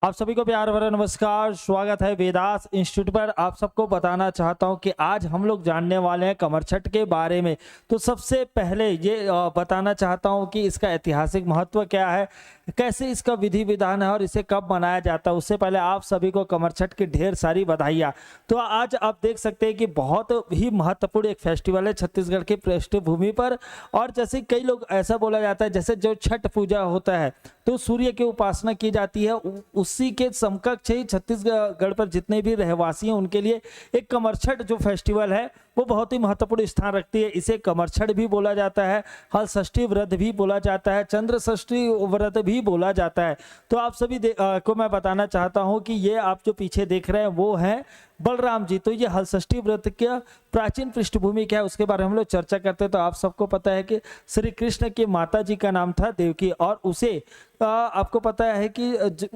आप सभी को प्यार भरा नमस्कार। स्वागत है वेदास इंस्टीट्यूट पर। आप सबको बताना चाहता हूं कि आज हम लोग जानने वाले हैं कमर छठ के बारे में। तो सबसे पहले ये बताना चाहता हूं कि इसका ऐतिहासिक महत्व क्या है, कैसे इसका विधि विधान है और इसे कब मनाया जाता है। उससे पहले आप सभी को कमर छठ की ढेर सारी बधाइयाँ। तो आज आप देख सकते हैं कि बहुत ही महत्वपूर्ण एक फेस्टिवल है छत्तीसगढ़ की पृष्ठभूमि पर। और जैसे कई लोग ऐसा बोला जाता है, जैसे जो छठ पूजा होता है तो सूर्य की उपासना की जाती है, उसी के समकक्ष ही छत्तीसगढ़ पर जितने भी रहवासी हैं उनके लिए एक कमर छठ जो फेस्टिवल है वो बहुत ही महत्वपूर्ण स्थान रखती है। इसे कमर छठ भी बोला जाता है, हल षष्ठी व्रत भी बोला जाता है, चंद्र षष्ठी व्रत भी बोला जाता है। तो आप सभी को मैं बताना चाहता हूं कि ये आप जो पीछे देख रहे हैं वो है बलराम जी। तो ये हल षष्ठी व्रत का प्राचीन पृष्ठभूमि क्या है उसके बारे में हम लोग चर्चा करते हैं। तो आप सबको पता है कि श्री कृष्ण की माता जी का नाम था देवकी, और उसे आपको पता है कि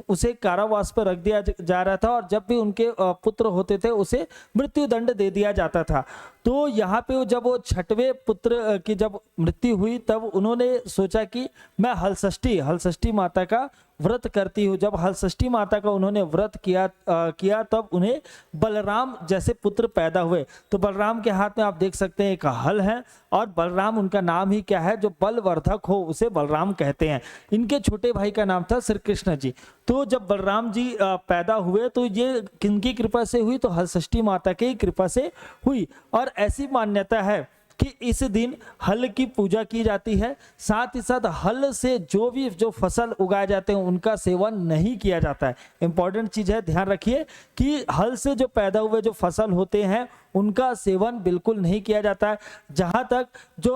उसे कारावास पर रख दिया जा रहा था, और जब भी उनके पुत्र होते थे उसे मृत्यु दंड दे दिया जाता था। तो यहाँ पे जब वो छठवें पुत्र की जब मृत्यु हुई तब उन्होंने सोचा कि मैं हल षष्ठी माता का व्रत करती हूँ। जब हल षष्ठी माता का उन्होंने व्रत किया तब उन्हें बलराम जैसे पुत्र पैदा हुए। तो बलराम के हाथ में आप देख सकते हैं एक हल है, और बलराम उनका नाम ही क्या है, जो बलवर्धक हो उसे बलराम कहते हैं। इनके छोटे भाई का नाम था श्री कृष्ण जी। तो जब बलराम जी पैदा हुए तो ये किनकी कृपा से हुई, तो हल षष्ठी माता की कृपा से हुई। और ऐसी मान्यता है कि इस दिन हल की पूजा की जाती है। साथ ही साथ हल से जो फसल उगाए जाते हैं उनका सेवन नहीं किया जाता है। इंपॉर्टेंट चीज है, ध्यान रखिए कि हल से जो पैदा हुए जो फसल होते हैं उनका सेवन बिल्कुल नहीं किया जाता है। जहां तक जो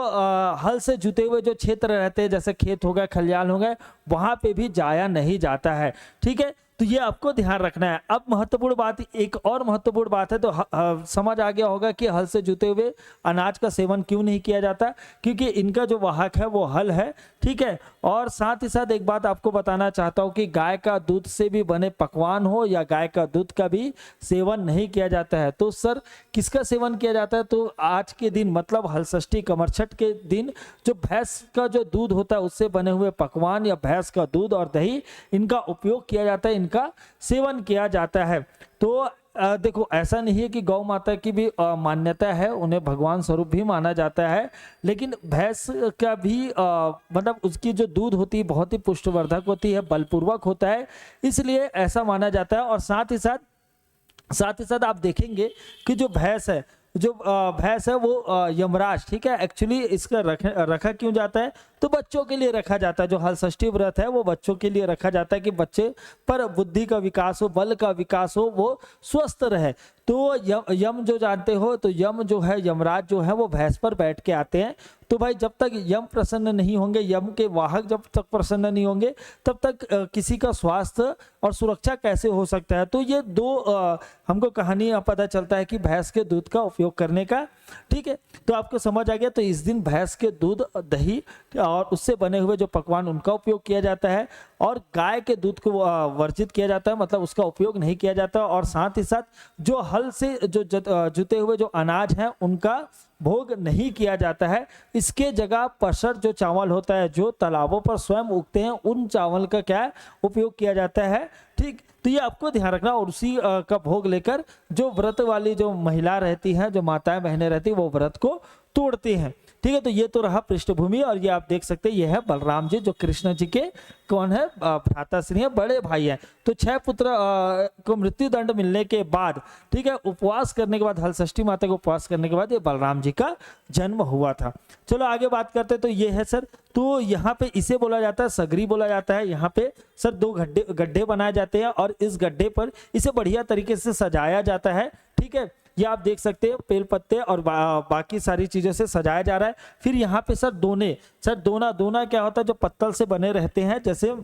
हल से जुते हुए जो क्षेत्र रहते हैं, जैसे खेत हो गए, खलियान हो गए, वहां पे भी जाया नहीं जाता है। ठीक है, तो ये आपको ध्यान रखना है। अब महत्वपूर्ण बात, एक और महत्वपूर्ण बात है, तो समझ आ गया होगा कि हल से जुते हुए अनाज का सेवन क्यों नहीं किया जाता, क्योंकि इनका जो वाहक है वो हल है। ठीक है, और साथ ही साथ एक बात आपको बताना चाहता हूं कि गाय का दूध से भी बने पकवान हो या गाय का दूध का भी सेवन नहीं किया जाता है। तो सर किसका सेवन किया जाता है, तो आज के दिन मतलब हल षष्ठी कमर छठ के दिन जो भैंस का जो दूध होता है उससे बने हुए पकवान या भैंस का दूध और दही, इनका उपयोग किया जाता है, इनका सेवन किया जाता है। तो देखो, ऐसा नहीं है कि गौ माता की भी मान्यता है, उन्हें भगवान स्वरूप भी माना जाता है, लेकिन भैंस का भी मतलब उसकी जो दूध होती है बहुत ही पुष्टवर्धक होती है, बलपूर्वक होता है, इसलिए ऐसा माना जाता है। और साथ ही साथ आप देखेंगे कि जो भैंस है वो यमराज, ठीक है, एक्चुअली इसका रखा क्यों जाता है, तो बच्चों के लिए रखा जाता है। जो हल षष्ठी व्रत है वो बच्चों के लिए रखा जाता है कि बच्चे पर बुद्धि का विकास हो, बल का विकास हो, वो स्वस्थ रहे। तो यम जो जानते हो, तो यम जो है, यमराज जो है वो भैंस पर बैठ के आते हैं। तो भाई जब तक यम प्रसन्न नहीं होंगे, यम के वाहक जब तक प्रसन्न नहीं होंगे, तब तक किसी का स्वास्थ्य और सुरक्षा कैसे हो सकता है। तो ये दो हमको कहानी पता चलता है कि भैंस के दूध का उपयोग करने का। ठीक है, तो आपको समझ आ गया। तो इस दिन भैंस के दूध, दही और उससे बने हुए जो पकवान उनका उपयोग किया जाता है, और गाय के दूध को वर्जित किया जाता है, मतलब उसका उपयोग नहीं किया जाता। और साथ ही साथ जो हल से जो जुते हुए जो अनाज हैं उनका भोग नहीं किया जाता है। इसके जगह पसर जो चावल होता है जो तालाबों पर स्वयं उगते हैं, उन चावल का क्या उपयोग किया जाता है। ठीक, तो ये आपको ध्यान रखना। और उसी का भोग लेकर जो व्रत वाली जो महिला रहती हैं, जो माताएं बहनें रहती हैं, वो व्रत को तोड़ती हैं। ठीक है, तो ये तो रहा पृष्ठभूमि। और ये आप देख सकते हैं, ये है बलराम जी जो कृष्ण जी के कौन है, भ्राताश्री है, बड़े भाई हैं। तो 6 पुत्र को मृत्यु दंड मिलने के बाद, ठीक है, उपवास करने के बाद, हल षष्ठी माता को उपवास करने के बाद ये बलराम जी का जन्म हुआ था। चलो आगे बात करते हैं। तो ये है सर, तो यहाँ पे इसे बोला जाता है सगरी बोला जाता है। यहाँ पे सर 2 गड्ढे बनाए जाते हैं, और इस गड्ढे पर इसे बढ़िया तरीके से सजाया जाता है। ठीक है, ये आप देख सकते हैं बेल पत्ते और बाकी सारी चीजों से सजाया जा रहा है। फिर यहाँ पे सर दोना क्या होता है, जो पत्तल से बने रहते हैं, जैसे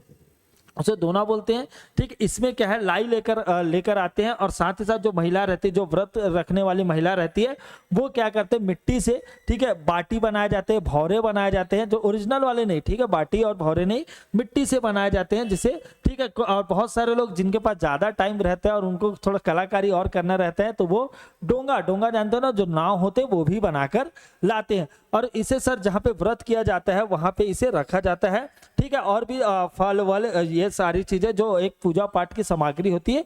उसे दोना बोलते हैं। ठीक, इसमें क्या है, लाई लेकर आते हैं। और साथ ही साथ जो महिला रहती है, जो व्रत रखने वाली महिला रहती है, वो क्या करते हैं, मिट्टी से, ठीक है, बाटी बनाए जाते हैं, भौरे बनाए जाते हैं, जो ओरिजिनल वाले नहीं, ठीक है, बाटी और भौरे नहीं, मिट्टी से बनाए जाते हैं, जिसे, ठीक है। और बहुत सारे लोग जिनके पास ज्यादा टाइम रहता है और उनको थोड़ा कलाकारी और करना रहता है, तो वो डोंगा जानते हो ना, जो नाव होते हैं, वो भी बनाकर लाते हैं। और इसे सर जहाँ पे व्रत किया जाता है वहां पे इसे रखा जाता है। ठीक है, और भी फल वाले ये ये सारी चीजें जो एक पूजा पाठ की सामग्री होती है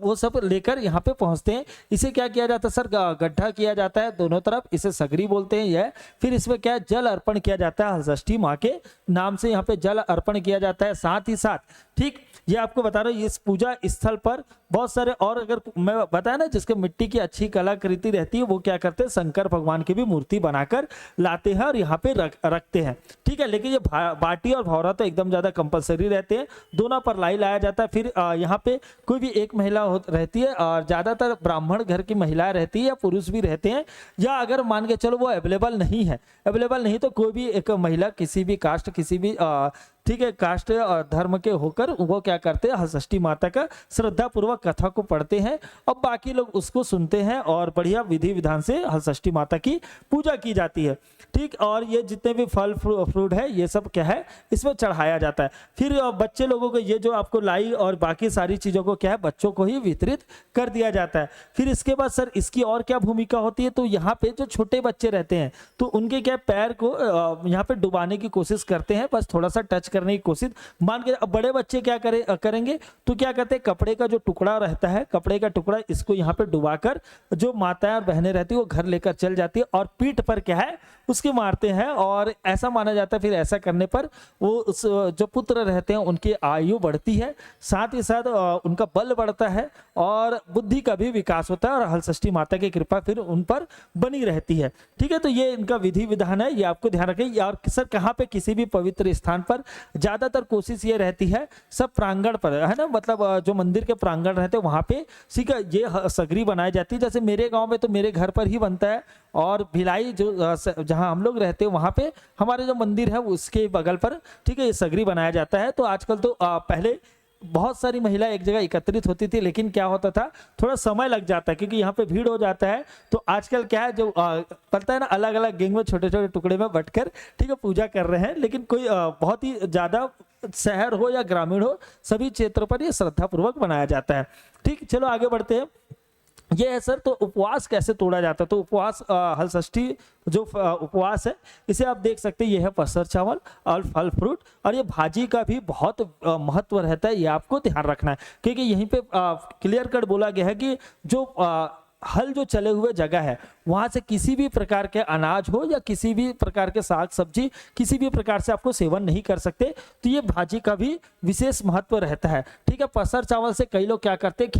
वो सब लेकर यहाँ पे पहुंचते हैं। इसे क्या किया जाता है सर, गड्ढा किया जाता है दोनों तरफ, इसे सगरी बोलते हैं यह। फिर इसमें क्या है, जल अर्पण किया जाता है, हलषष्ठी माँ के नाम से यहाँ पे जल अर्पण किया जाता है। साथ ही साथ ठीक ये आपको बता रहा हूँ, इस पूजा स्थल पर बहुत सारे और, अगर मैं बताया ना, जिसके मिट्टी की अच्छी कलाकृति रहती है वो क्या करते हैं, शंकर भगवान की भी मूर्ति बनाकर लाते हैं और यहाँ पे रखते हैं। ठीक है, लेकिन ये बाटी और भौरा तो एकदम ज्यादा कंपलसरी रहते हैं, दोनों पर लाई लाया जाता है। फिर यहाँ पे कोई भी एक महिला रहती है और ज्यादातर ब्राह्मण घर की महिलाएं रहती है या पुरुष भी रहते हैं, या अगर मान के चलो वो अवेलेबल नहीं तो कोई भी एक महिला किसी भी कास्ट, किसी भी ठीक है कास्ट धर्म के होकर वो क्या करते हैं, हलषष्ठी माता का श्रद्धा पूर्वक कथा को पढ़ते हैं। अब बाकी लोग उसको सुनते हैं और बढ़िया विधि विधान से हलषष्ठी माता की पूजा की जाती है। ठीक, और ये जितने भी फल फ्रूट है ये सब क्या है, इसमें चढ़ाया जाता है। फिर बच्चे लोगों को ये जो आपको लाई और बाकी सारी चीजों को क्या है, बच्चों को ही वितरित कर दिया जाता है। फिर इसके बाद सर इसकी और क्या भूमिका होती है, तो यहाँ पे जो छोटे बच्चे रहते हैं तो उनके क्या पैर को यहाँ पे डुबाने की कोशिश करते हैं, बस थोड़ा सा टच करने की कोशिश। मान के अब बड़े बच्चे क्या करेंगे तो क्या करते हैं, कपड़े का जो टुकड़ा रहता है, कपड़े का टुकड़ा इसको यहाँ पे डुबाकर जो माताएं और बहनें रहती है वो घर लेकर चल जाती है और पीठ पर क्या है उसके मारते हैं। और ऐसा माना जाता है फिर ऐसा करने पर वो उस जो पुत्र रहते हैं उनकी आयु बढ़ती है, साथ ही साथ उनका बल बढ़ता है और बुद्धि का भी विकास होता है और हलषष्ठी माता की कृपा फिर उन पर बनी रहती है। ठीक है, तो ये इनका विधि विधान है, ये आपको ध्यान रखें। और सर कहाँ पे किसी भी पवित्र स्थान पर ज्यादातर कोशिश ये रहती है सब प्रांगण पर है ना, मतलब जो मंदिर के प्रांगण रहते हैं वहां पे सीखा ये सगरी बनाई जाती है। जैसे मेरे गांव में तो मेरे घर पर ही बनता है, और भिलाई जो जहां हम लोग रहते हैं वहां पे हमारे जो मंदिर है उसके बगल पर ठीक है ये सगरी बनाया जाता है। तो आजकल तो पहले बहुत सारी महिला एक जगह एकत्रित होती थी, लेकिन क्या होता था थोड़ा समय लग जाता है क्योंकि यहाँ पे भीड़ हो जाता है। तो आजकल क्या है जो पता है ना, अलग अलग गैंग में छोटे छोटे टुकड़े में बंटकर ठीक है पूजा कर रहे हैं। लेकिन कोई बहुत ही ज्यादा शहर हो या ग्रामीण हो, सभी क्षेत्रों पर ये श्रद्धा पूर्वक बनाया जाता है। ठीक, चलो आगे बढ़ते हैं। ये है सर, तो उपवास कैसे तोड़ा जाता है, तो उपवास हलषष्ठी जो उपवास है इसे आप देख सकते हैं, ये है पसर चावल और फल फ्रूट, और ये भाजी का भी बहुत महत्व रहता है, ये आपको ध्यान रखना है। क्योंकि यहीं पे क्लियर कट बोला गया है कि जो हल जो चले हुए जगह है वहां से किसी भी प्रकार के अनाज हो या किसी भी प्रकार के साग सब्जी किसी भी प्रकार से आपको सेवन नहीं कर सकते। तो ये भाजी का भी विशेष महत्व रहता है। ठीक है, पसर चावल से कई लोग क्या करते हैं,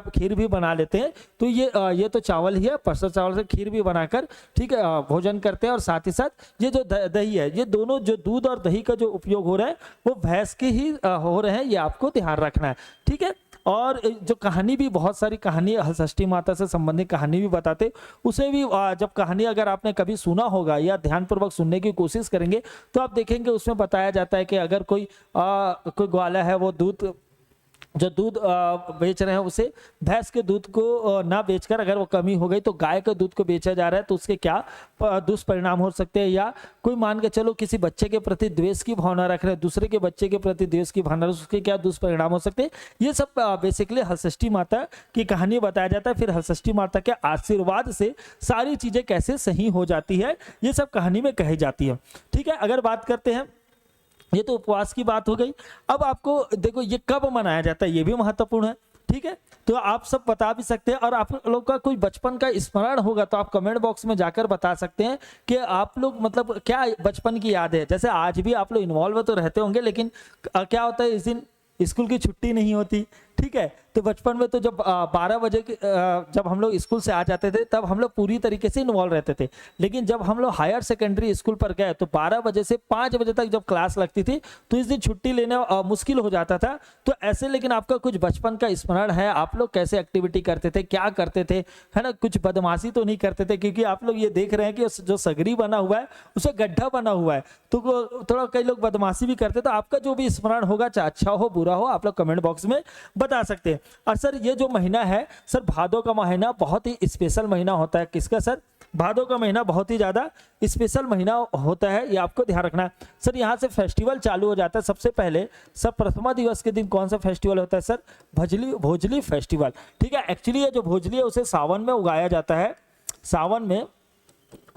खीर भी बना लेते हैं। तो ये तो चावल ही है, पसर चावल से खीर भी बनाकर ठीक है भोजन करते हैं। और साथ ही साथ ये जो दही है, ये दोनों जो दूध और दही का जो उपयोग हो रहा है वो भैंस के ही हो रहे हैं, ये आपको ध्यान रखना है। ठीक है, और जो कहानी भी बहुत सारी कहानी हलषष्ठी माता से संबंधित कहानी भी बताते, उसे भी जब कहानी अगर आपने कभी सुना होगा या ध्यानपूर्वक सुनने की कोशिश करेंगे तो आप देखेंगे उसमें बताया जाता है कि अगर कोई ग्वाला है वो जो दूध बेच रहे हैं उसे भैंस के दूध को ना बेचकर अगर वो कमी हो गई तो गाय के दूध को बेचा जा रहा है, तो उसके क्या दुष्परिणाम हो सकते हैं। या कोई मान के चलो किसी बच्चे के प्रति द्वेष की भावना रख रहे हैं, दूसरे के बच्चे के प्रति द्वेष की भावना, उसके क्या दुष्परिणाम हो सकते हैं, ये सब बेसिकली हलषष्ठी माता की कहानी बताया जाता है। फिर हलषष्ठी माता के आशीर्वाद से सारी चीजें कैसे सही हो जाती है ये सब कहानी में कही जाती है। ठीक है, अगर बात करते हैं, ये तो उपवास की बात हो गई। अब आपको देखो ये कब मनाया जाता है ये भी महत्वपूर्ण है। ठीक है, तो आप सब बता भी सकते हैं, और आप लोग का कोई बचपन का स्मरण होगा तो आप कमेंट बॉक्स में जाकर बता सकते हैं कि आप लोग मतलब क्या बचपन की याद है। जैसे आज भी आप लोग इन्वॉल्व तो रहते होंगे, लेकिन क्या होता है इस दिन स्कूल की छुट्टी नहीं होती। ठीक है, तो बचपन में तो जब 12 बजे जब हम लोग स्कूल से आ जाते थे तब हम लोग पूरी तरीके से इन्वॉल्व रहते थे। लेकिन जब हम लोग हायर सेकेंडरी स्कूल पर गए तो 12 बजे से 5 बजे तक जब क्लास लगती थी तो इस दिन छुट्टी लेना मुश्किल हो जाता था। तो ऐसे लेकिन आपका कुछ बचपन का स्मरण है, आप लोग कैसे एक्टिविटी करते थे, क्या करते थे, है ना, कुछ बदमाशी तो नहीं करते थे? क्योंकि आप लोग ये देख रहे हैं कि जो सगरी बना हुआ है उसे गड्ढा बना हुआ है, तो थोड़ा कई लोग बदमाशी भी करते। तो आपका जो भी स्मरण होगा, चाहे अच्छा हो बुरा हो, आप लोग कमेंट बॉक्स में बता सकते हैं। और सर ये जो महीना है सर, भादों का महीना बहुत ही स्पेशल महीना होता है। किसका सर? भादों का महीना बहुत ही ज्यादा स्पेशल महीना होता है, ये आपको ध्यान रखना है। सर यहाँ से फेस्टिवल चालू हो जाता है। सबसे पहले सर प्रथमा दिवस के दिन कौन सा फेस्टिवल होता है सर? भोजली फेस्टिवल। ठीक है, एक्चुअली ये जो भोजली है उसे सावन में उगाया जाता है, सावन में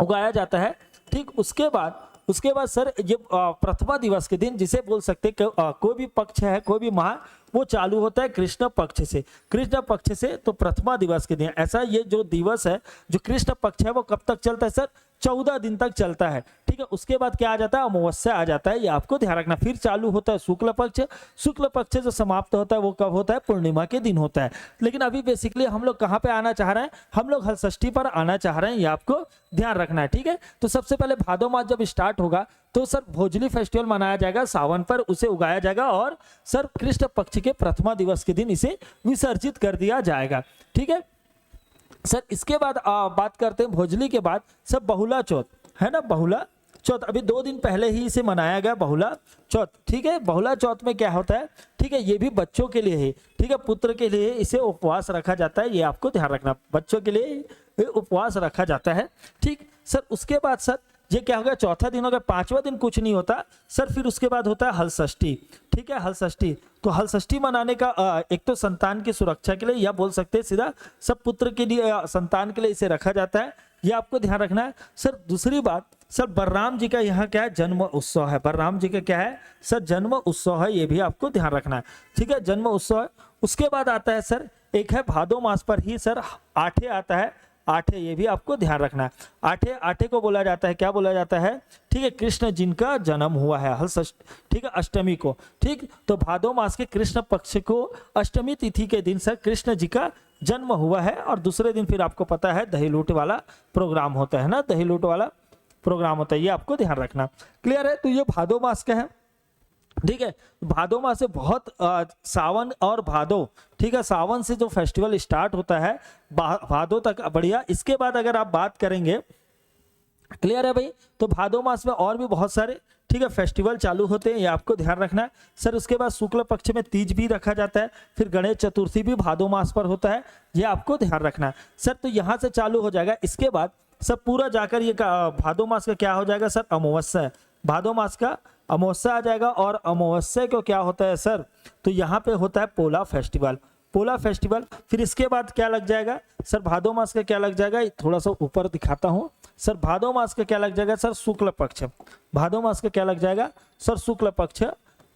उगाया जाता है। ठीक, उसके बाद उसके बाद सर ये प्रथमा दिवस के दिन, जिसे बोल सकते हैं कोई भी पक्ष है, कोई भी माह, वो चालू होता है कृष्ण पक्ष से। कृष्ण पक्ष से तो प्रथमा दिवस के दिन, ऐसा ये जो दिवस है जो कृष्ण पक्ष है वो कब तक चलता है सर? 14 दिन तक चलता है, ठीक है। उसके बाद क्या आ जाता है? अमावस्या आ जाता है, ये आपको ध्यान रखना। फिर चालू होता है शुक्ल पक्ष। शुक्ल पक्ष जो समाप्त होता है वो कब होता है? पूर्णिमा के दिन होता है। लेकिन अभी बेसिकली हम लोग कहाँ पे आना चाह रहे हैं? हम लोग हलषष्ठी पर आना चाह रहे हैं, ये आपको ध्यान रखना है, ठीक है। तो सबसे पहले भादो मास जब स्टार्ट होगा तो सर भोजली फेस्टिवल मनाया जाएगा सावन पर, उसे उगाया जाएगा और सर कृष्ण पक्ष के प्रथमा दिवस के दिन इसे विसर्जित कर दिया जाएगा, ठीक है सर। इसके बाद बात करते हैं भोजली के बाद सर बहुला चौथ, है ना, बहुला चौथ। अभी 2 दिन पहले ही इसे मनाया गया बहुला चौथ, ठीक है। बहुला चौथ में क्या होता है, ठीक है, ये भी बच्चों के लिए है, ठीक है, पुत्र के लिए इसे उपवास रखा जाता है, ये आपको ध्यान रखना, बच्चों के लिए उपवास रखा जाता है, ठीक सर। उसके बाद सर ये क्या हो गया? चौथा दिन हो गया। 5वां दिन कुछ नहीं होता सर, फिर उसके बाद होता है हलषष्ठी, ठीक है, हलषष्ठी। तो हलषष्ठी मनाने का एक तो संतान की सुरक्षा के लिए, या बोल सकते हैं सीधा सब पुत्र के लिए, संतान के लिए इसे रखा जाता है, ये आपको ध्यान रखना है सर। दूसरी बात सर, बलराम जी का यहाँ क्या है? जन्म उत्सव है। बलराम जी का क्या है सर? जन्म उत्सव है, ये भी आपको ध्यान रखना है, ठीक है, जन्म उत्सव है। उसके बाद आता है सर, एक है भादो मास पर ही सर आठे आता है, आठे, ये भी आपको ध्यान रखना है। आठे, आठे को बोला जाता है, क्या बोला जाता है, ठीक है, कृष्ण जिनका जन्म हुआ है हलषष्ठी, ठीक है, अष्टमी को, ठीक। तो भादो मास के कृष्ण पक्ष को अष्टमी तिथि के दिन सर कृष्ण जी का जन्म हुआ है। और दूसरे दिन फिर आपको पता है दही लूट वाला प्रोग्राम होता है ना, दही लूट वाला प्रोग्राम होता है, ये आपको ध्यान रखना। क्लियर है? तो ये भादो मास का है, ठीक है। भादो मास से बहुत सावन और भादो, ठीक है, सावन से जो फेस्टिवल स्टार्ट होता है भादो तक बढ़िया। इसके बाद अगर आप बात करेंगे, क्लियर है भाई, तो भादो मास में और भी बहुत सारे, ठीक है, फेस्टिवल चालू होते हैं, ये आपको ध्यान रखना है सर। उसके बाद शुक्ल पक्ष में तीज भी रखा जाता है, फिर गणेश चतुर्थी भी भादो मास पर होता है, ये आपको ध्यान रखना है सर। तो यहाँ से चालू हो जाएगा। इसके बाद सब पूरा जाकर ये भादो मास का क्या हो जाएगा सर? अमावस्या। भादो मास का अमावस्या आ जाएगा, और अमावस्या को क्या होता है सर? तो यहाँ पे होता है पोला फेस्टिवल, पोला फेस्टिवल। फिर इसके बाद क्या लग जाएगा सर? भादो मास का क्या लग जाएगा? थोड़ा सा ऊपर दिखाता हूँ सर। भादो मास का क्या लग जाएगा सर? शुक्ल पक्ष। भादो मास का क्या लग जाएगा सर? शुक्ल पक्ष।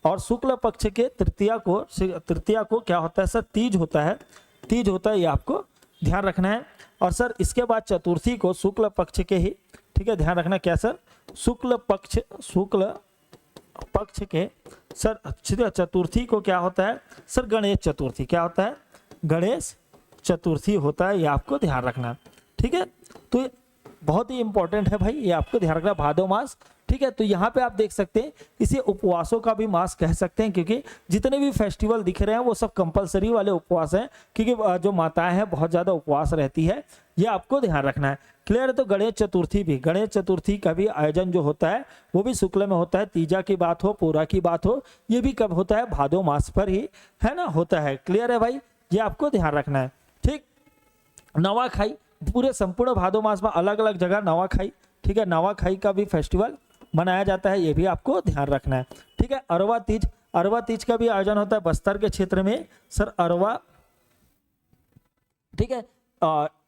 और शुक्ल पक्ष के तृतीया को क्या होता है सर? तीज होता है, तीज होता है, ये आपको ध्यान रखना है। और सर इसके बाद चतुर्थी को शुक्ल पक्ष के ही, ठीक है, ध्यान रखना क्या सर? शुक्ल पक्ष के सर चतुर्थी को क्या होता है सर? गणेश चतुर्थी। क्या होता है? गणेश चतुर्थी होता है, ये आपको ध्यान रखना, ठीक है। तो बहुत ही इंपॉर्टेंट है भाई, ये आपको ध्यान रखना, भादो मास, ठीक है। तो यहाँ पे आप देख सकते हैं इसे उपवासों का भी मास कह सकते हैं, क्योंकि जितने भी फेस्टिवल दिख रहे हैं वो सब कंपलसरी वाले उपवास हैं, क्योंकि जो माताएं हैं बहुत ज़्यादा उपवास रहती है, ये आपको ध्यान रखना है। क्लियर है? तो गणेश चतुर्थी भी, गणेश चतुर्थी का भी आयोजन जो होता है वो भी शुक्ल में होता है। तीजा की बात हो, पूरा की बात हो, ये भी कब होता है? भादो मास पर ही, है ना, होता है। क्लियर है भाई? ये आपको ध्यान रखना है, ठीक। नवाखाई, पूरे संपूर्ण भादो मास में अलग अलग जगह नवाखाई, ठीक है, नवाखाई का भी फेस्टिवल मनाया जाता है, ये भी आपको ध्यान रखना है, ठीक है। अरवा तीज, अरवा तीज का भी आयोजन होता है बस्तर के क्षेत्र में सर, अरवा, ठीक है।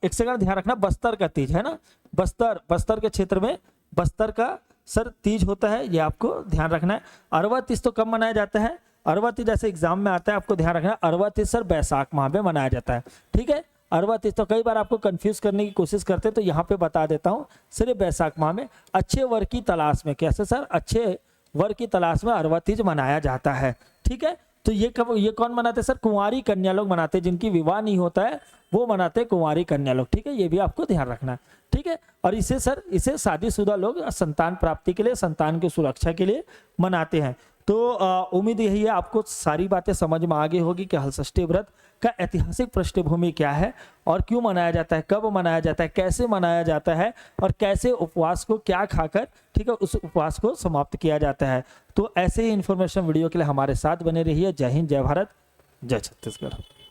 एक सेकंड ध्यान रखना, बस्तर का तीज है ना, बस्तर के क्षेत्र में बस्तर का सर तीज होता है, ये आपको ध्यान रखना है। अरवा तीज तो कब मनाया जाता है? अरवा तीज जैसे एग्जाम में आता है, आपको ध्यान रखना, अरवा तीज सर बैसाख माह में मनाया जाता है, ठीक है। अरवा तीज तो कई बार आपको कंफ्यूज करने की कोशिश करते हैं, तो यहाँ पे बता देता हूँ सर, ये बैसाख माह में अच्छे वर की तलाश में, कैसे सर? अच्छे वर की तलाश में अरवा तीज मनाया जाता है, ठीक है। तो ये कौन मनाते हैं सर? कुंवारी कन्या लोग मनाते हैं, जिनकी विवाह नहीं होता है वो मनाते हैं कुंवारी कन्या लोग, ठीक है, ये भी आपको ध्यान रखना है, ठीक है। और इसे शादीशुदा लोग संतान प्राप्ति के लिए, संतान की सुरक्षा के लिए मनाते हैं। तो उम्मीद यही है आपको सारी बातें समझ में आ गई होगी कि हलषष्ठी व्रत का ऐतिहासिक पृष्ठभूमि क्या है और क्यों मनाया जाता है, कब मनाया जाता है, कैसे मनाया जाता है, और कैसे उपवास को क्या खाकर, ठीक है, उस उपवास को समाप्त किया जाता है। तो ऐसे ही इन्फॉर्मेशन वीडियो के लिए हमारे साथ बने रहिए। जय हिंद, जय भारत, जय छत्तीसगढ़।